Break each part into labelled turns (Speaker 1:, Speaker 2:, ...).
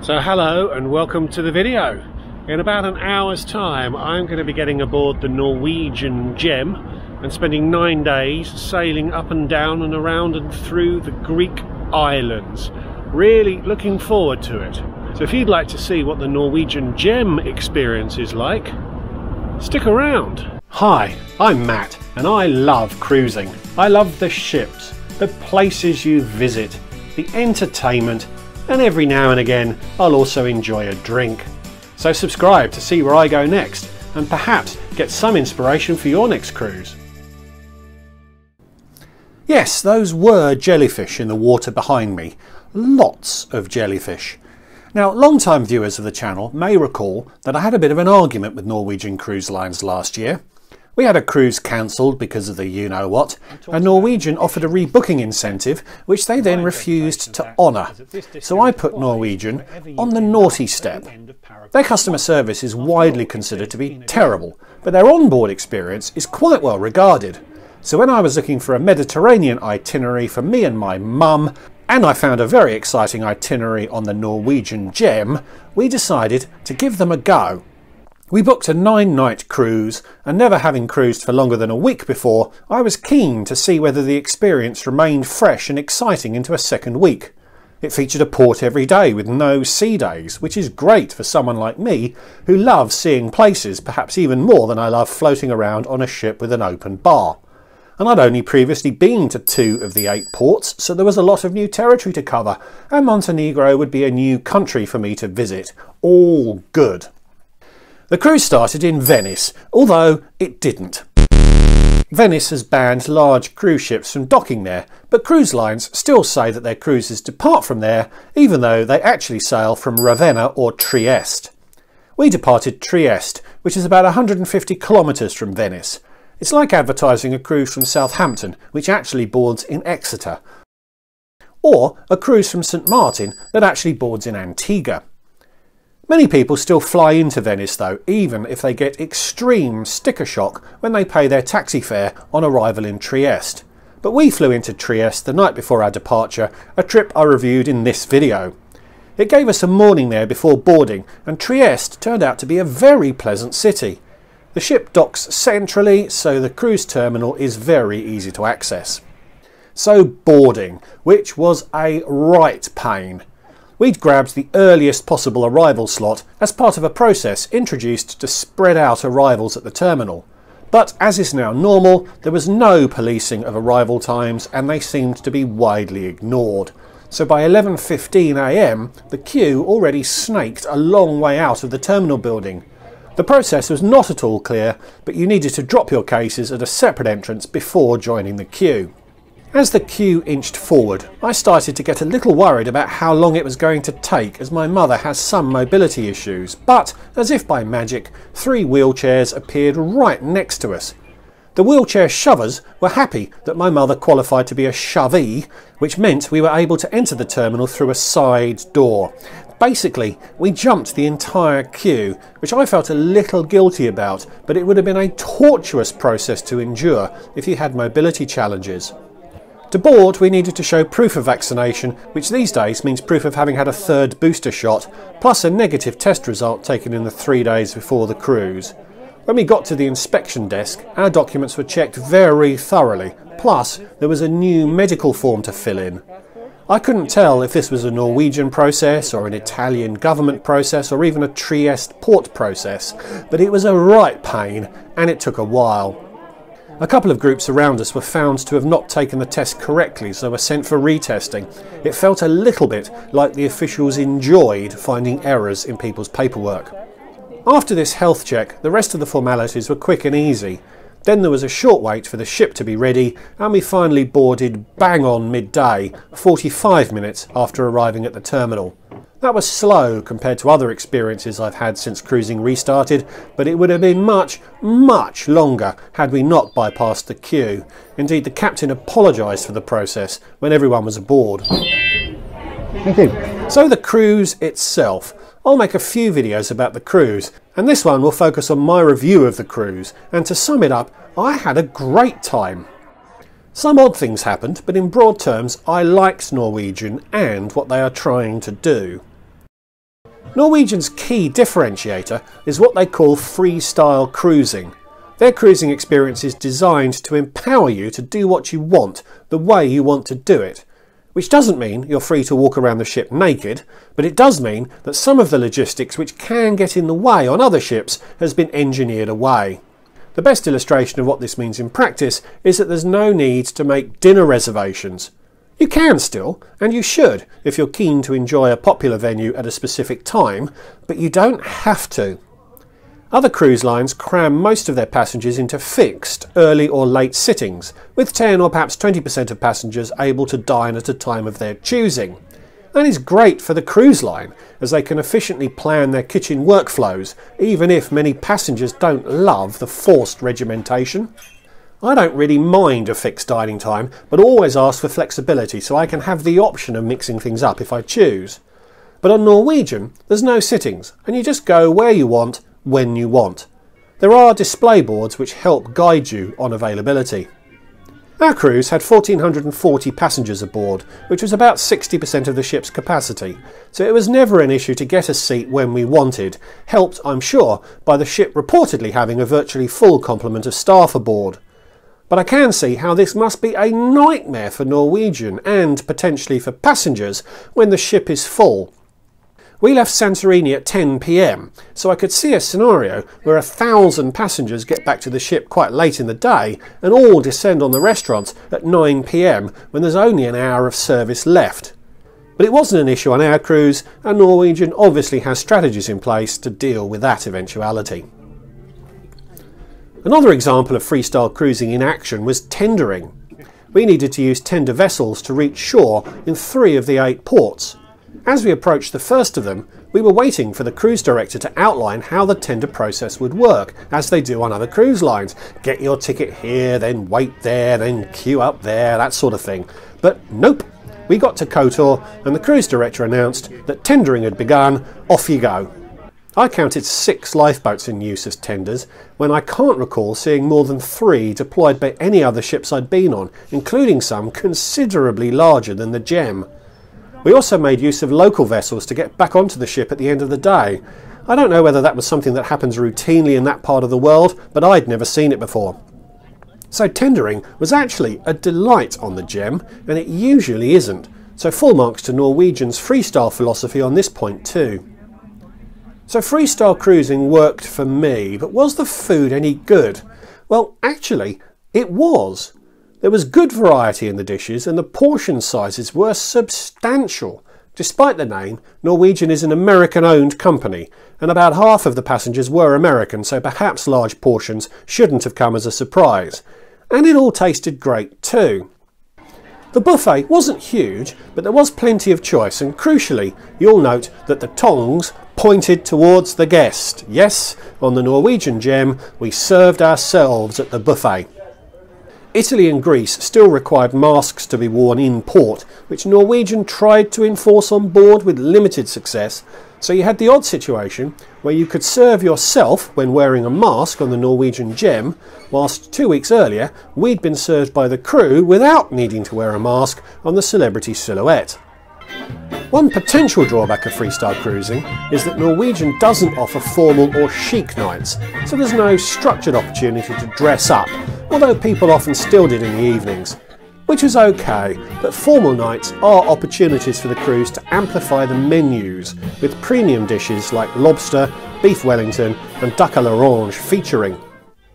Speaker 1: So hello and welcome to the video. In about an hour's time I'm going to be getting aboard the Norwegian Gem and spending 9 days sailing up and down and around and through the Greek islands. Really looking forward to it. So if you'd like to see what the Norwegian Gem experience is like, stick around. Hi, I'm Matt and I love cruising. I love the ships, the places you visit, the entertainment, and every now and again I'll also enjoy a drink. So subscribe to see where I go next and perhaps get some inspiration for your next cruise. Yes, those were jellyfish in the water behind me. Lots of jellyfish. Now, long-time viewers of the channel may recall that I had a bit of an argument with Norwegian Cruise Lines last year. We had a cruise cancelled because of the you-know-what, and Norwegian offered a rebooking incentive, which they then refused to honour. So I put Norwegian on the naughty step. Their customer service is widely considered to be terrible, but their onboard experience is quite well regarded. So when I was looking for a Mediterranean itinerary for me and my mum, and I found a very exciting itinerary on the Norwegian Gem, we decided to give them a go. We booked a 9-night cruise, and never having cruised for longer than a week before, I was keen to see whether the experience remained fresh and exciting into a second week. It featured a port every day with no sea days, which is great for someone like me who loves seeing places perhaps even more than I love floating around on a ship with an open bar. And I'd only previously been to 2 of the 8 ports, so there was a lot of new territory to cover, and Montenegro would be a new country for me to visit. All good. The cruise started in Venice, although it didn't. Venice has banned large cruise ships from docking there, but cruise lines still say that their cruises depart from there, even though they actually sail from Ravenna or Trieste. We departed Trieste, which is about 150 kilometres from Venice. It's like advertising a cruise from Southampton, which actually boards in Exeter, or a cruise from St Martin that actually boards in Antigua. Many people still fly into Venice though, even if they get extreme sticker shock when they pay their taxi fare on arrival in Trieste. But we flew into Trieste the night before our departure, a trip I reviewed in this video. It gave us a morning there before boarding, and Trieste turned out to be a very pleasant city. The ship docks centrally, so the cruise terminal is very easy to access. So boarding, which was a right pain. We'd grabbed the earliest possible arrival slot as part of a process introduced to spread out arrivals at the terminal. But as is now normal, there was no policing of arrival times and they seemed to be widely ignored. So by 11:15 AM, the queue already snaked a long way out of the terminal building. The process was not at all clear, but you needed to drop your cases at a separate entrance before joining the queue. As the queue inched forward, I started to get a little worried about how long it was going to take, as my mother has some mobility issues, but as if by magic, 3 wheelchairs appeared right next to us. The wheelchair shovers were happy that my mother qualified to be a shovee, which meant we were able to enter the terminal through a side door. Basically, we jumped the entire queue, which I felt a little guilty about, but it would have been a tortuous process to endure if you had mobility challenges. To board, we needed to show proof of vaccination, which these days means proof of having had a 3rd booster shot, plus a negative test result taken in the 3 days before the cruise. When we got to the inspection desk, our documents were checked very thoroughly, plus there was a new medical form to fill in. I couldn't tell if this was a Norwegian process or an Italian government process or even a Trieste port process, but it was a right pain and it took a while. A couple of groups around us were found to have not taken the test correctly, so were sent for retesting. It felt a little bit like the officials enjoyed finding errors in people's paperwork. After this health check, the rest of the formalities were quick and easy. Then there was a short wait for the ship to be ready, and we finally boarded bang on midday, 45 minutes after arriving at the terminal. That was slow compared to other experiences I've had since cruising restarted, but it would have been much, much longer had we not bypassed the queue. Indeed, the captain apologised for the process when everyone was aboard. Thank you. So the cruise itself. I'll make a few videos about the cruise, and this one will focus on my review of the cruise, and to sum it up, I had a great time. Some odd things happened, but in broad terms I liked Norwegian and what they are trying to do. Norwegian's key differentiator is what they call freestyle cruising. Their cruising experience is designed to empower you to do what you want, the way you want to do it. Which doesn't mean you're free to walk around the ship naked, but it does mean that some of the logistics which can get in the way on other ships has been engineered away. The best illustration of what this means in practice is that there's no need to make dinner reservations. You can still, and you should, if you're keen to enjoy a popular venue at a specific time, but you don't have to. Other cruise lines cram most of their passengers into fixed early or late sittings, with 10 or perhaps 20% of passengers able to dine at a time of their choosing. That is great for the cruise line, as they can efficiently plan their kitchen workflows, even if many passengers don't love the forced regimentation. I don't really mind a fixed dining time, but always ask for flexibility so I can have the option of mixing things up if I choose. But on Norwegian, there's no sittings, and you just go where you want, when you want. There are display boards which help guide you on availability. Our cruise had 1,440 passengers aboard, which was about 60% of the ship's capacity, so it was never an issue to get a seat when we wanted, helped, I'm sure, by the ship reportedly having a virtually full complement of staff aboard. But I can see how this must be a nightmare for Norwegian and potentially for passengers when the ship is full. We left Santorini at 10 p.m, so I could see a scenario where 1,000 passengers get back to the ship quite late in the day and all descend on the restaurants at 9 p.m. when there's only an hour of service left. But it wasn't an issue on our cruise, and Norwegian obviously has strategies in place to deal with that eventuality. Another example of freestyle cruising in action was tendering. We needed to use tender vessels to reach shore in 3 of the 8 ports. As we approached the first of them, we were waiting for the cruise director to outline how the tender process would work, as they do on other cruise lines. Get your ticket here, then wait there, then queue up there, that sort of thing. But nope, we got to Kotor and the cruise director announced that tendering had begun. Off you go. I counted 6 lifeboats in use as tenders, when I can't recall seeing more than 3 deployed by any other ships I'd been on, including some considerably larger than the Gem. We also made use of local vessels to get back onto the ship at the end of the day. I don't know whether that was something that happens routinely in that part of the world, but I'd never seen it before. So tendering was actually a delight on the Gem, and it usually isn't, so full marks to Norwegian's freestyle philosophy on this point too. So freestyle cruising worked for me, but was the food any good? Well, actually, it was. There was good variety in the dishes and the portion sizes were substantial. Despite the name, Norwegian is an American-owned company, and about half of the passengers were American, so perhaps large portions shouldn't have come as a surprise. And it all tasted great too. The buffet wasn't huge, but there was plenty of choice, and crucially, you'll note that the tongs pointed towards the guest. Yes, on the Norwegian Gem, we served ourselves at the buffet. Italy and Greece still required masks to be worn in port, which Norwegian tried to enforce on board with limited success, so you had the odd situation where you could serve yourself when wearing a mask on the Norwegian Gem, whilst 2 weeks earlier we'd been served by the crew without needing to wear a mask on the Celebrity Silhouette. One potential drawback of freestyle cruising is that Norwegian doesn't offer formal or chic nights, so there's no structured opportunity to dress up, although people often still did in the evenings. Which was okay, but formal nights are opportunities for the cruise to amplify the menus, with premium dishes like lobster, beef Wellington and duck à l'orange featuring.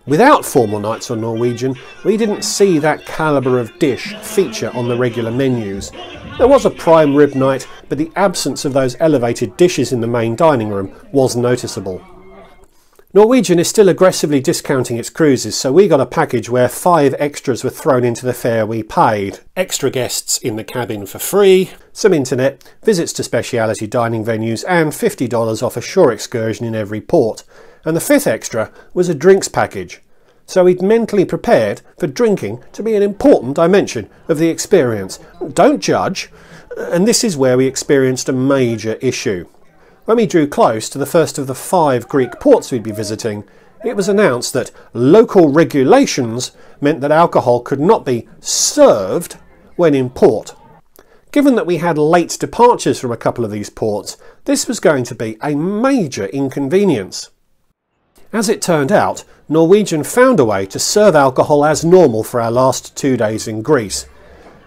Speaker 1: Without formal nights on Norwegian, we didn't see that calibre of dish feature on the regular menus. There was a prime rib night, but the absence of those elevated dishes in the main dining room was noticeable. Norwegian is still aggressively discounting its cruises, so we got a package where 5 extras were thrown into the fare we paid. Extra guests in the cabin for free, some internet, visits to speciality dining venues and $50 off a shore excursion in every port. And the 5th extra was a drinks package. So we'd mentally prepared for drinking to be an important dimension of the experience. Don't judge, and this is where we experienced a major issue. When we drew close to the first of the 5 Greek ports we'd be visiting, it was announced that local regulations meant that alcohol could not be served when in port. Given that we had late departures from a couple of these ports, this was going to be a major inconvenience. As it turned out, Norwegian found a way to serve alcohol as normal for our last 2 days in Greece.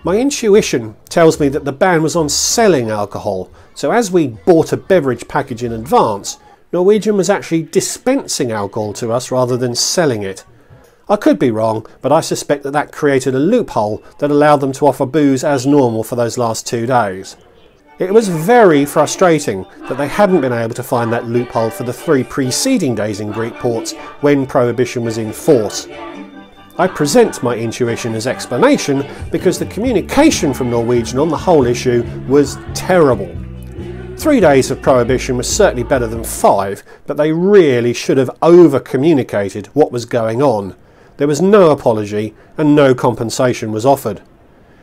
Speaker 1: My intuition tells me that the ban was on selling alcohol, so as we bought a beverage package in advance, Norwegian was actually dispensing alcohol to us rather than selling it. I could be wrong, but I suspect that that created a loophole that allowed them to offer booze as normal for those last 2 days. It was very frustrating that they hadn't been able to find that loophole for the 3 preceding days in Greek ports when prohibition was in force. I present my intuition as explanation because the communication from Norwegian on the whole issue was terrible. 3 days of prohibition was certainly better than 5, but they really should have over-communicated what was going on. There was no apology and no compensation was offered.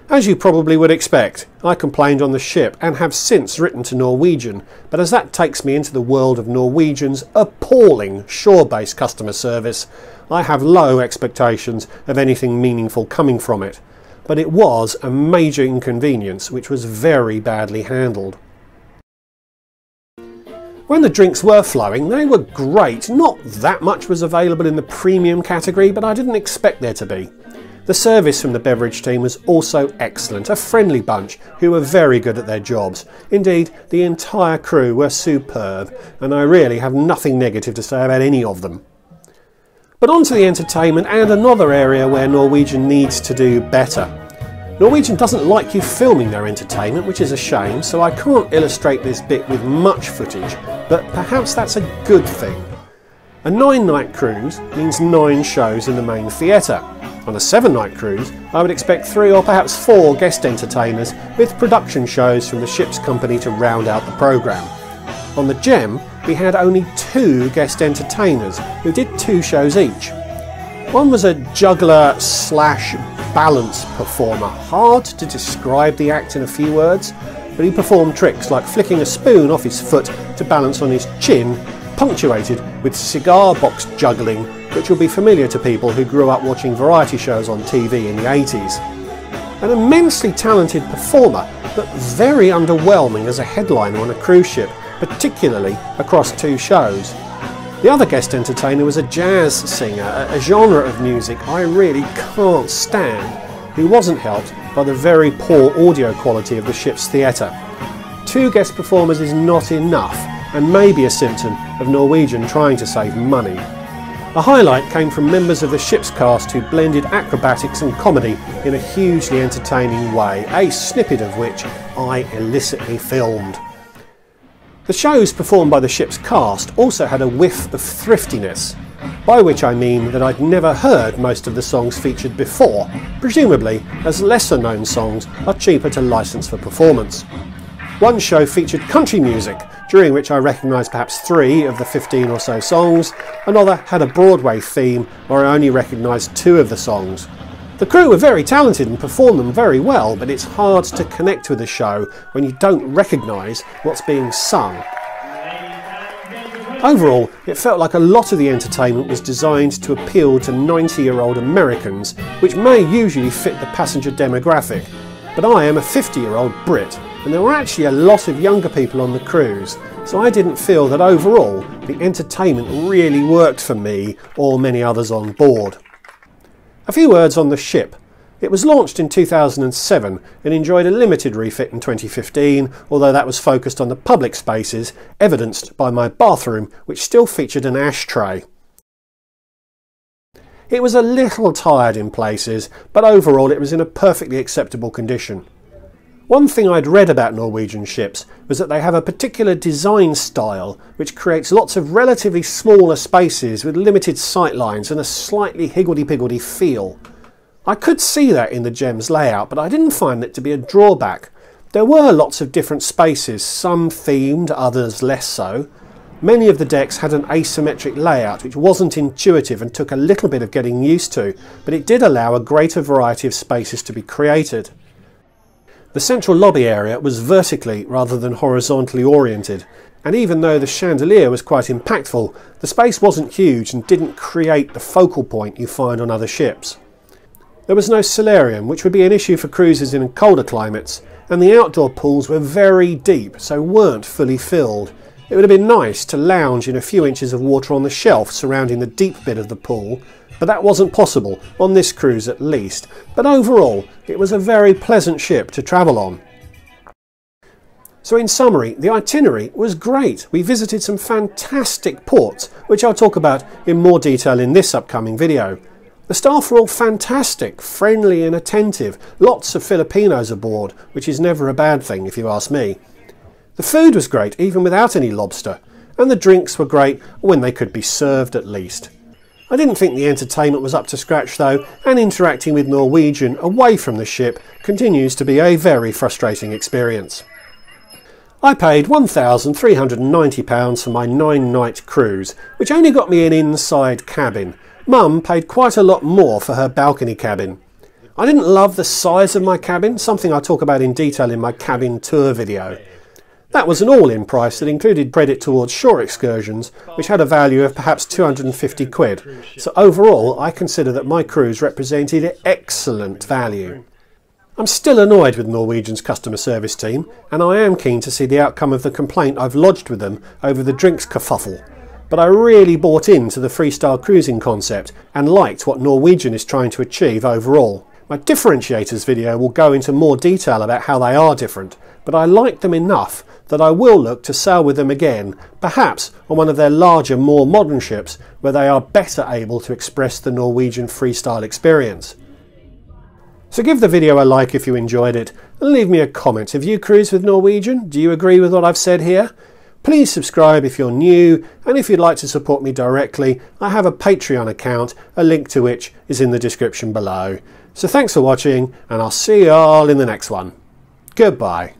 Speaker 1: As you probably would expect, I complained on the ship and have since written to Norwegian, but as that takes me into the world of Norwegian's appalling shore-based customer service, I have low expectations of anything meaningful coming from it. But it was a major inconvenience which was very badly handled. When the drinks were flowing, they were great. Not that much was available in the premium category, but I didn't expect there to be. The service from the beverage team was also excellent, a friendly bunch who were very good at their jobs. Indeed, the entire crew were superb, and I really have nothing negative to say about any of them. But on to the entertainment and another area where Norwegian needs to do better. Norwegian doesn't like you filming their entertainment, which is a shame, so I can't illustrate this bit with much footage, but perhaps that's a good thing. A 9-night cruise means 9 shows in the main theatre. On a 7-night cruise, I would expect 3 or perhaps 4 guest entertainers with production shows from the ship's company to round out the programme. On the Gem, we had only 2 guest entertainers who did 2 shows each. One was a juggler / balance performer. Hard to describe the act in a few words, but he performed tricks like flicking a spoon off his foot to balance on his chin, punctuated with cigar box juggling, which will be familiar to people who grew up watching variety shows on TV in the 80s. An immensely talented performer, but very underwhelming as a headliner on a cruise ship, particularly across 2 shows. The other guest entertainer was a jazz singer, a genre of music I really can't stand, who wasn't helped by the very poor audio quality of the ship's theatre. 2 guest performers is not enough, and may be a symptom of Norwegian trying to save money. A highlight came from members of the ship's cast who blended acrobatics and comedy in a hugely entertaining way, a snippet of which I illicitly filmed. The shows performed by the ship's cast also had a whiff of thriftiness, by which I mean that I'd never heard most of the songs featured before, presumably as lesser known songs are cheaper to license for performance. One show featured country music, during which I recognised perhaps 3 of the 15 or so songs. Another had a Broadway theme where I only recognised 2 of the songs. The crew were very talented and performed them very well, but it's hard to connect with a show when you don't recognise what's being sung. Overall, it felt like a lot of the entertainment was designed to appeal to 90-year-old Americans, which may usually fit the passenger demographic. But I am a 50-year-old Brit, and there were actually a lot of younger people on the cruise, so I didn't feel that overall the entertainment really worked for me or many others on board. A few words on the ship. It was launched in 2007 and enjoyed a limited refit in 2015, although that was focused on the public spaces, evidenced by my bathroom, which still featured an ashtray. It was a little tired in places, but overall it was in a perfectly acceptable condition. One thing I'd read about Norwegian ships was that they have a particular design style which creates lots of relatively smaller spaces with limited sightlines and a slightly higgledy-piggledy feel. I could see that in the Gem's layout, but I didn't find it to be a drawback. There were lots of different spaces, some themed, others less so. Many of the decks had an asymmetric layout which wasn't intuitive and took a little bit of getting used to, but it did allow a greater variety of spaces to be created. The central lobby area was vertically rather than horizontally oriented, and even though the chandelier was quite impactful, the space wasn't huge and didn't create the focal point you find on other ships. There was no solarium, which would be an issue for cruises in colder climates, and the outdoor pools were very deep, so weren't fully filled. It would have been nice to lounge in a few inches of water on the shelf surrounding the deep bit of the pool, but that wasn't possible, on this cruise at least. But overall, it was a very pleasant ship to travel on. So in summary, the itinerary was great. We visited some fantastic ports, which I'll talk about in more detail in this upcoming video. The staff were all fantastic, friendly and attentive. Lots of Filipinos aboard, which is never a bad thing if you ask me. The food was great, even without any lobster, and the drinks were great when they could be served at least. I didn't think the entertainment was up to scratch though, and interacting with Norwegian away from the ship continues to be a very frustrating experience. I paid £1,390 for my 9-night cruise, which only got me an inside cabin. Mum paid quite a lot more for her balcony cabin. I didn't love the size of my cabin, something I talk about in detail in my cabin tour video. That was an all-in price that included credit towards shore excursions, which had a value of perhaps 250 quid. So overall, I consider that my cruise represented excellent value. I'm still annoyed with Norwegian's customer service team, and I am keen to see the outcome of the complaint I've lodged with them over the drinks kerfuffle. But I really bought into the freestyle cruising concept and liked what Norwegian is trying to achieve overall. My differentiators video will go into more detail about how they are different, but I like them enough that I will look to sail with them again, perhaps on one of their larger, more modern ships where they are better able to express the Norwegian freestyle experience. So give the video a like if you enjoyed it, and leave me a comment. Have you cruised with Norwegian? Do you agree with what I've said here? Please subscribe if you're new, and if you'd like to support me directly, I have a Patreon account, a link to which is in the description below. So thanks for watching, and I'll see you all in the next one. Goodbye.